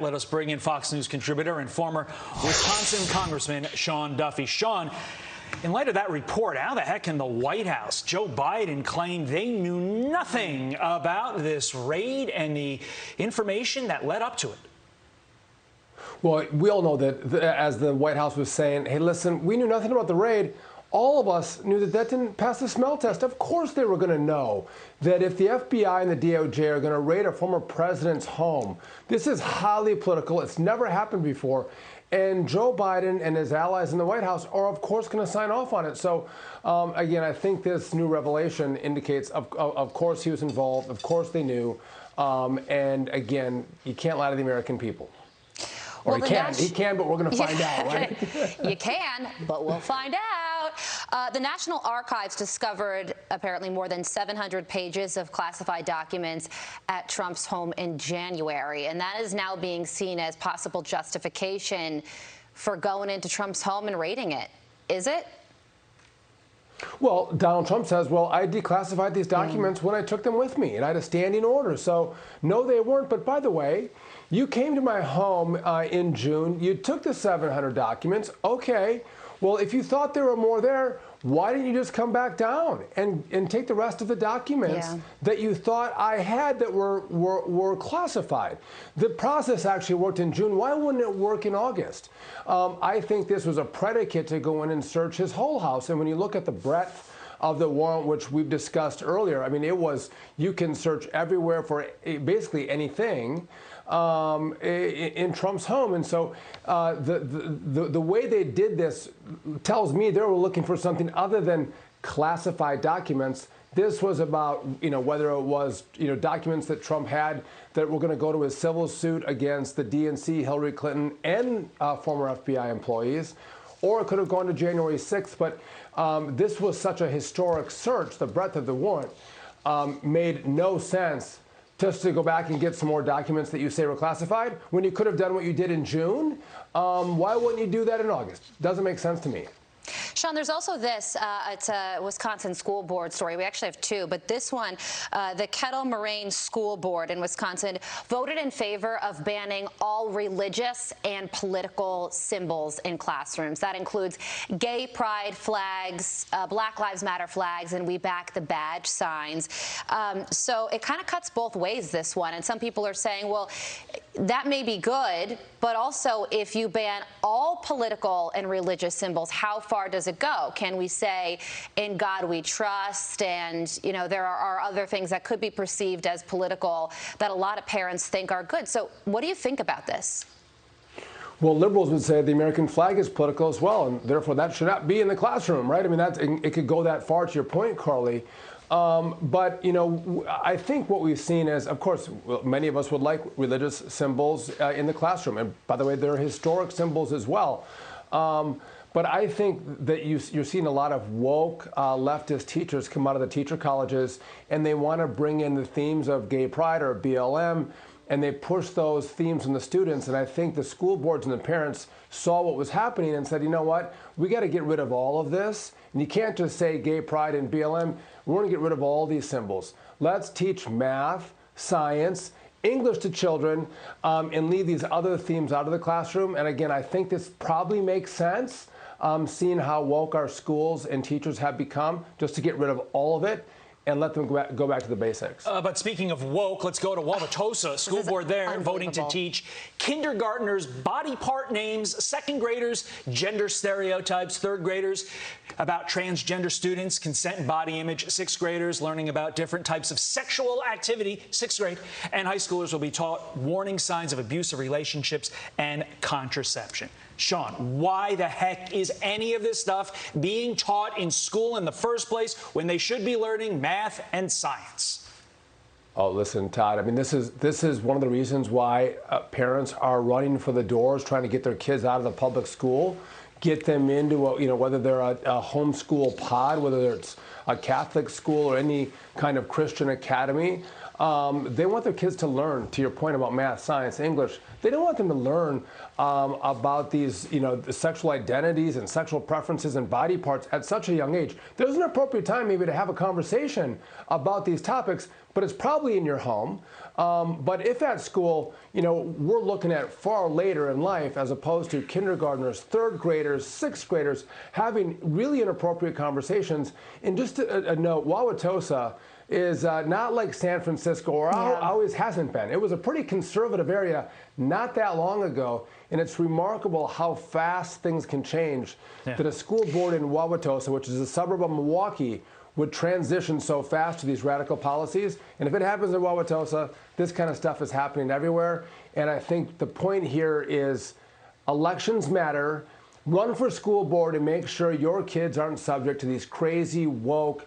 Let us bring in Fox News contributor and former Wisconsin Congressman Sean Duffy. Sean, in light of that report, how the heck can the White House, Joe Biden, claim they knew nothing about this raid and the information that led up to it? Well, we all know that, as the White House was saying, hey, listen, we knew nothing about the raid. All of us knew that didn't pass the smell test. Of course they were going to know that if the FBI and the DOJ are going to raid a former president's home, this is highly political. It's never happened before. And Joe Biden and his allies in the White House are, of course, going to sign off on it. So, again, I think this new revelation indicates, of course, he was involved. Of course they knew. And, again, you can't lie to the American people. Or well, he can, but we're going to find out, right? You can, but we'll find out. The National Archives discovered apparently more than 700 pages of classified documents at Trump's home in January, and that is now being seen as possible justification for going into Trump's home and raiding it. Is it? Well, Donald Trump says, well, I declassified these documents when I took them with me, and I had a standing order. So, no, they weren't. But by the way, you came to my home in June. You took the 700 documents. Okay. Well, if you thought there were more there, why didn't you just come back down and take the rest of the documents that you thought I had that were classified? The process actually worked in June. Why wouldn't it work in August? I think this was a predicate to go in and search his whole house. And when you look at the breadth of the warrant, which we've discussed earlier, I mean, it was, you can search everywhere for basically anything in Trump's home. And so the way they did this tells me they were looking for something other than classified documents. This was about, whether it was, documents that Trump had that were going to go to his civil suit against the DNC, Hillary Clinton, and former FBI employees, or it could have gone to January 6th. But this was such a historic search. The breadth of the warrant made no sense just to go back and get some more documents that you say were classified when you could have done what you did in June. Why wouldn't you do that in August? Doesn't make sense to me. Sean, there's also this, it's a Wisconsin school board story. We actually have two, but this one, the Kettle Moraine School Board in Wisconsin voted in favor of banning all religious and political symbols in classrooms. That includes gay pride flags, Black Lives Matter flags, and We Back the Badge signs. So it kind of cuts both ways, this one. And some people are saying, well, that may be good, but also if you ban all political and religious symbols, how far does it go? Can we say, in God we trust, and there are other things that could be perceived as political that a lot of parents think are good? So what do you think about this? Well, liberals would say the American flag is political as well, and therefore that should not be in the classroom, right? I mean, it could go that far, to your point, Carly. But, I think what we've seen is, of course, many of us would like religious symbols in the classroom. And by the way, they're historic symbols as well. But I think that you're seeing a lot of woke leftist teachers come out of the teacher colleges, and they want to bring in the themes of gay pride or BLM, and they push those themes on the students. And I think the school boards and the parents saw what was happening and said, you know what, we got to get rid of all of this. And you can't just say gay pride and BLM. We want to get rid of all these symbols. Let's teach math, science, English to children, and leave these other themes out of the classroom. And again, I think this probably makes sense, seeing how woke our schools and teachers have become, just to get rid of all of it and let them go back to the basics. But speaking of woke, let's go to Wauwatosa. School board there voting to teach kindergartners body part names, second graders gender stereotypes, third graders about transgender students, consent and body image, sixth graders learning about different types of sexual activity, sixth grade, and high schoolers will be taught warning signs of abusive relationships and contraception. Sean, why the heck is any of this stuff being taught in school in the first place when they should be learning math and science? Oh, listen, Todd, I mean, this is one of the reasons why parents are running for the doors, trying to get their kids out of the public school, get them into, whether they're a homeschool pod, whether it's a Catholic school or any kind of Christian academy. They want their kids to learn, to your point about math, science, English. They don't want them to learn about these, the sexual identities and sexual preferences and body parts at such a young age. There's an appropriate time maybe to have a conversation about these topics, but it's probably in your home. But if at school, we're looking at far later in life as opposed to kindergartners, third graders, sixth graders, having really inappropriate conversations. And just a note, Wauwatosa is not like San Francisco, or always hasn't been. It was a pretty conservative area not that long ago, and it's remarkable how fast things can change. That a school board in Wauwatosa, which is a suburb of Milwaukee, would transition so fast to these radical policies. And if it happens in Wauwatosa, this kind of stuff is happening everywhere. And I think the point here is elections matter. Run for school board and make sure your kids aren't subject to these crazy, woke,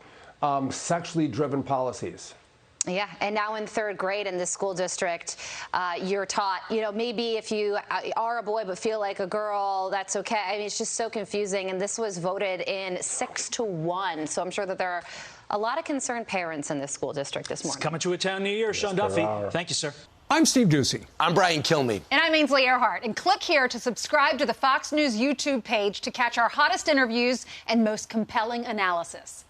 sexually driven policies. Yeah, and now in third grade in this school district, you're taught, maybe if you are a boy but feel like a girl, that's okay. I mean, it's just so confusing. And this was voted in 6-1. So I'm sure that there are a lot of concerned parents in this school district this morning. It's coming to a town near you, Sean Duffy. Thank you, sir. I'm Steve Ducey. I'm Brian Kilmeade. And I'm Ainsley Earhart. And click here to subscribe to the Fox News YouTube page to catch our hottest interviews and most compelling analysis.